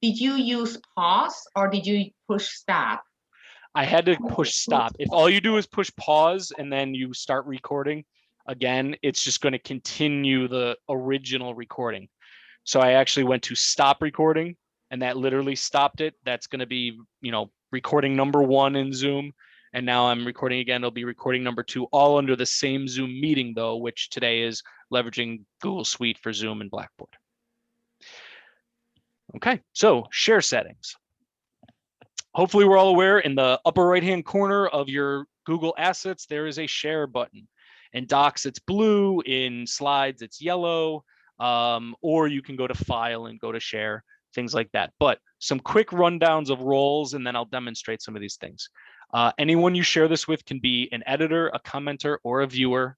Did you use pause or did you push stop? I had to push stop. If all you do is push pause and then you start recording again, it's just going to continue the original recording. So I actually went to stop recording, and that literally stopped it. That's going to be, recording number 1 in Zoom. And now I'm recording again. It'll be recording number 2, all under the same Zoom meeting though, which today is leveraging Google Suite for Zoom and Blackboard. Okay, so share settings. Hopefully we're all aware, in the upper right-hand corner of your Google Assets, there is a share button. In Docs, it's blue. In Slides, it's yellow. Or you can go to File and go to Share, things like that. But some quick rundowns of roles, and then I'll demonstrate some of these things. Anyone you share this with can be an editor, a commenter, or a viewer.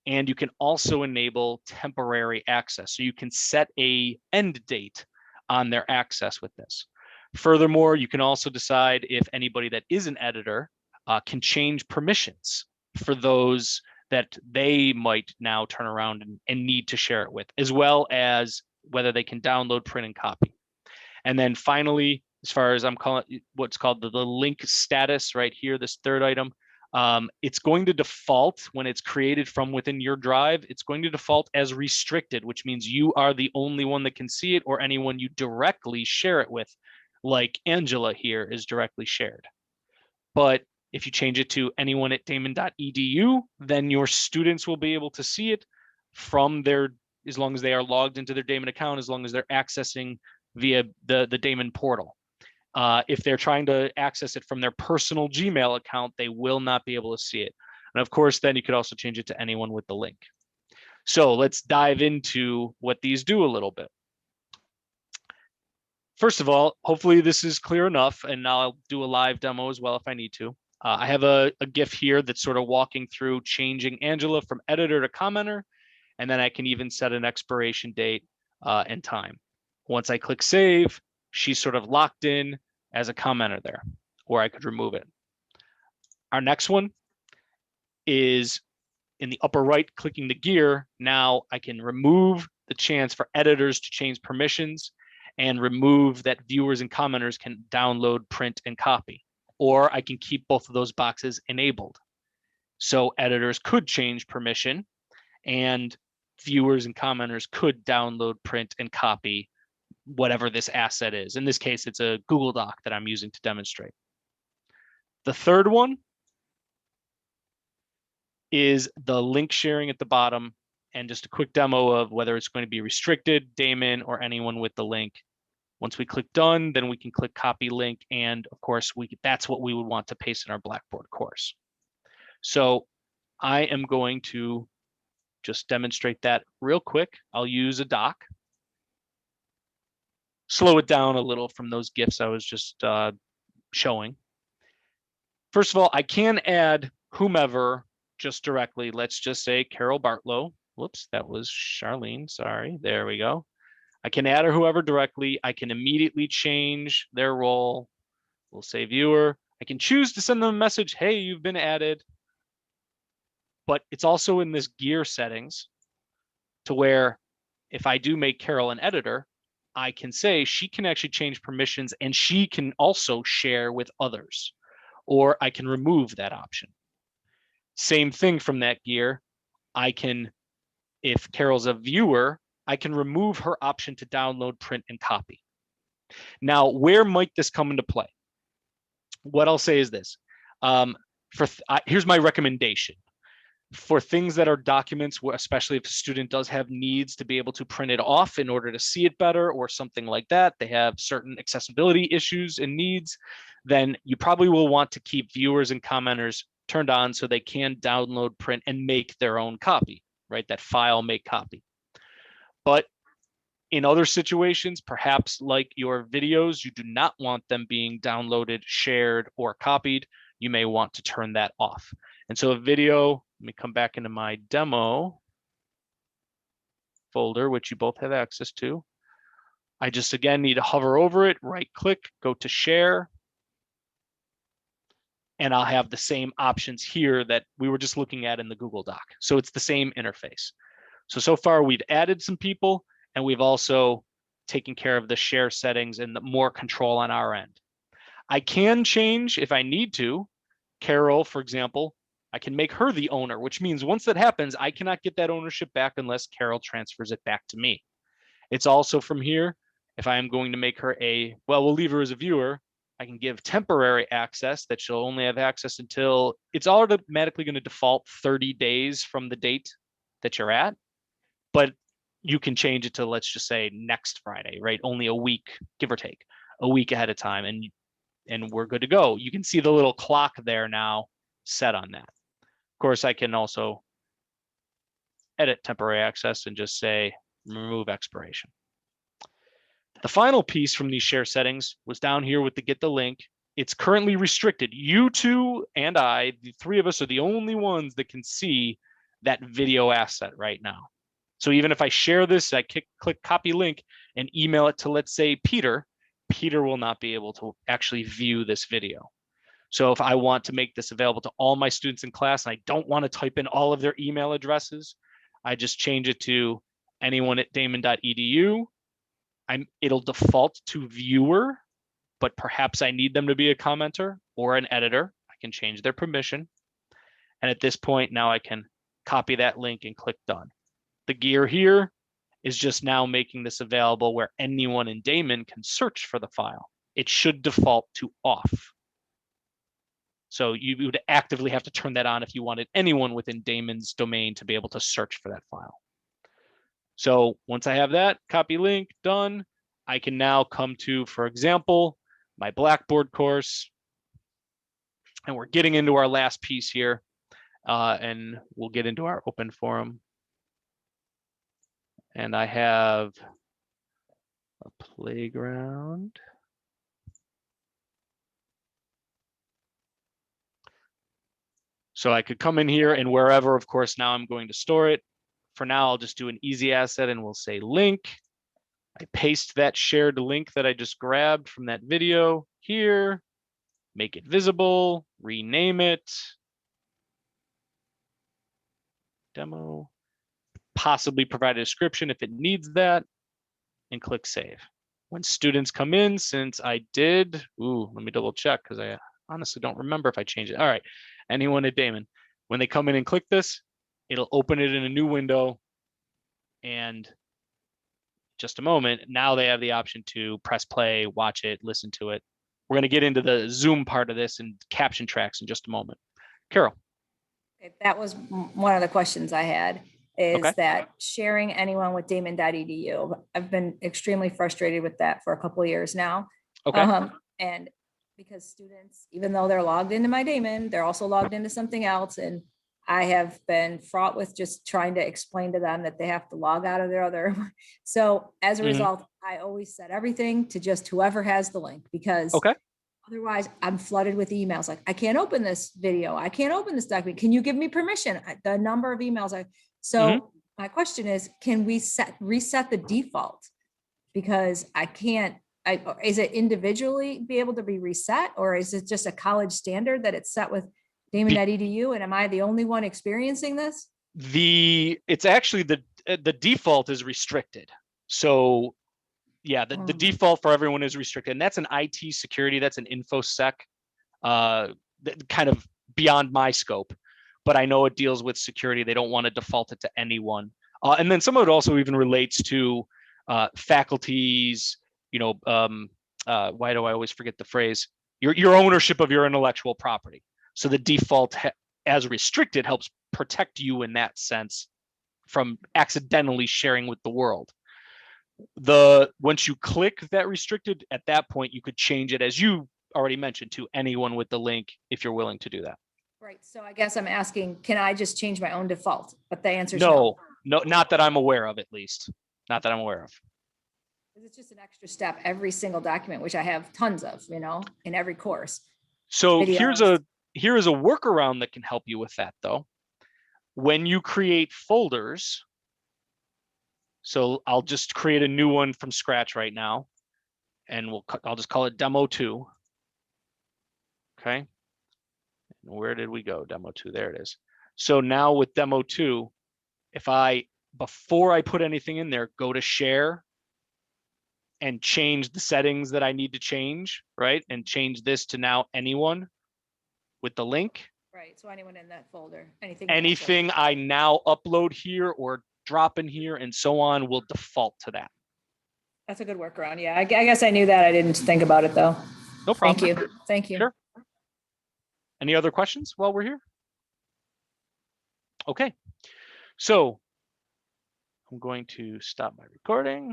And you can also enable temporary access. So you can set a end date on their access with this. Furthermore, you can also decide if anybody that is an editor can change permissions for those that they might now turn around and need to share it with, as well as whether they can download, print, and copy. And then finally, as far as I'm calling what's called the link status right here, this third item, it's going to default when it's created from within your drive. It's going to default as restricted, which means you are the only one that can see it, or anyone you directly share it with, like Angela here is directly shared. But if you change it to anyone at daemen.edu, then your students will be able to see it from as long as they are logged into their Daemon account, as long as they're accessing via the Daemon portal. If they're trying to access it from their personal Gmail account, they will not be able to see it. And of course, then you could also change it to anyone with the link. So let's dive into what these do a little bit. First of all, hopefully this is clear enough, and I'll do a live demo as well if I need to. I have a GIF here that's sort of walking through changing Angela from editor to commenter, and then I can even set an expiration date and time. Once I click save, she's sort of locked in as a commenter there, or I could remove it. Our next one is in the upper right, clicking the gear. Now I can remove the chance for editors to change permissions and remove that viewers and commenters can download, print, and copy. Or I can keep both of those boxes enabled. So editors could change permission and viewers and commenters could download, print, and copy whatever this asset is. In this case, it's a Google Doc that I'm using to demonstrate. The third one is the link sharing at the bottom, and just a quick demo of whether it's going to be restricted, daemon, or anyone with the link. Once we click done, then we can click copy link, and of course, that's what we would want to paste in our Blackboard course. So I am going to just demonstrate that real quick. I'll use a doc. Slow it down a little from those GIFs I was just showing. First of all, I can add whomever just directly. Let's just say Carol Bartlow. Whoops, that was Charlene. Sorry. There we go. I can add or whoever directly. I can immediately change their role. We'll say viewer. I can choose to send them a message. Hey, you've been added. But it's also in this gear settings to where if I do make Carol an editor, I can say she can actually change permissions and she can also share with others, or I can remove that option. Same thing from that gear. I can, if Carol's a viewer, I can remove her option to download, print, and copy. Now, where might this come into play? What I'll say is this. Here's my recommendation. For things that are documents, especially if a student does have needs to be able to print it off in order to see it better or something like that, they have certain accessibility issues and needs, then you probably will want to keep viewers and commenters turned on so they can download, print, and make their own copy, right? That file make copy. But in other situations, perhaps like your videos, you do not want them being downloaded, shared, or copied. You may want to turn that off. And so a video, let me come back into my demo folder, which you both have access to. I just, again, need to hover over it, right click, go to share. And I'll have the same options here that we were just looking at in the Google Doc. So it's the same interface. So far we've added some people and we've also taking care of the share settings and the more control on our end. I can change if I need to. Carol, for example, I can make her the owner, which means once that happens, I cannot get that ownership back unless Carol transfers it back to me. It's also from here, if I am going to make her we'll leave her as a viewer, I can give temporary access that she'll only have access until it's automatically going to default 30 days from the date that you're at. But you can change it to, let's just say, next Friday, right? Only a week, give or take, a week ahead of time. And we're good to go. You can see the little clock there now set on that. Of course, I can also edit temporary access and just say remove expiration. The final piece from these share settings was down here with the get the link. It's currently restricted. You two and I, the three of us, are the only ones that can see that video asset right now. So even if I share this, I click copy link and email it to, let's say, Peter, Peter will not be able to actually view this video. So if I want to make this available to all my students in class and I don't want to type in all of their email addresses, I just change it to anyone at daemen.edu. It'll default to viewer, but perhaps I need them to be a commenter or an editor. I can change their permission. And at this point, now I can copy that link and click done. The gear here is just now making this available where anyone in Daemon can search for the file. It should default to off. So you would actively have to turn that on if you wanted anyone within Daemon's domain to be able to search for that file. So once I have that, copy link, done, I can now come to, for example, my Blackboard course. And we're getting into our last piece here. And we'll get into our open forum. And I have a playground. So I could come in here and wherever, of course, now I'm going to store it. For now, I'll just do an easy asset and we'll say link. I paste that shared link that I just grabbed from that video here, make it visible, rename it, demo, possibly provide a description if it needs that, and click save. When students come in, since I did, let me double check because I honestly don't remember if I changed it. All right, anyone at Daemon, when they come in and click this, it'll open it in a new window, and just a moment, now they have the option to press play, watch it, listen to it. We're going to get into the Zoom part of this and caption tracks in just a moment. Carol. That was one of the questions I had, is Okay. that sharing anyone with daemen.edu. I've been extremely frustrated with that for a couple of years now. Okay. And because students, even though they're logged into my Daemon, they're also logged into something else. And I have been fraught with just trying to explain to them that they have to log out of their other. So as a result, I always set everything to just whoever has the link, because otherwise I'm flooded with emails like, I can't open this video. I can't open this document. Can you give me permission? The number of emails. My question is, can we reset the default? Because I can't, is it individually be able to be reset, or is it just a college standard that it's set with daemon.edu? And am I the only one experiencing this? It's actually the default is restricted. So yeah, the default for everyone is restricted, and that's an IT security, that's an infosec, kind of beyond my scope, but I know it deals with security. They don't want to default it to anyone. And then some of it also even relates to faculties, why do I always forget the phrase? Your ownership of your intellectual property. So the default as restricted helps protect you in that sense from accidentally sharing with the world. Once you click that restricted, at that point, you could change it, as you already mentioned, to anyone with the link if you're willing to do that. Right. So I guess I'm asking, can I just change my own default? But the answer is no, not that I'm aware of, at least. Not that I'm aware of. It's just an extra step every single document, which I have tons of, in every course. So Videos. here is a workaround that can help you with that, though. When you create folders, so I'll just create a new one from scratch right now, and I'll just call it demo 2. Okay. Where did we go? Demo 2, there it is. So now with demo 2, if before I put anything in there, go to share, and change the settings that I need to change, right? And change this to now anyone with the link. Right, so anyone in that folder, anything. in that folder. Anything I now upload here or drop in here and so on will default to that. That's a good workaround. Yeah, I guess I knew that. I didn't think about it though. No Thank problem. you. Thank you. Sure. Any other questions while we're here? Okay, so I'm going to stop my recording.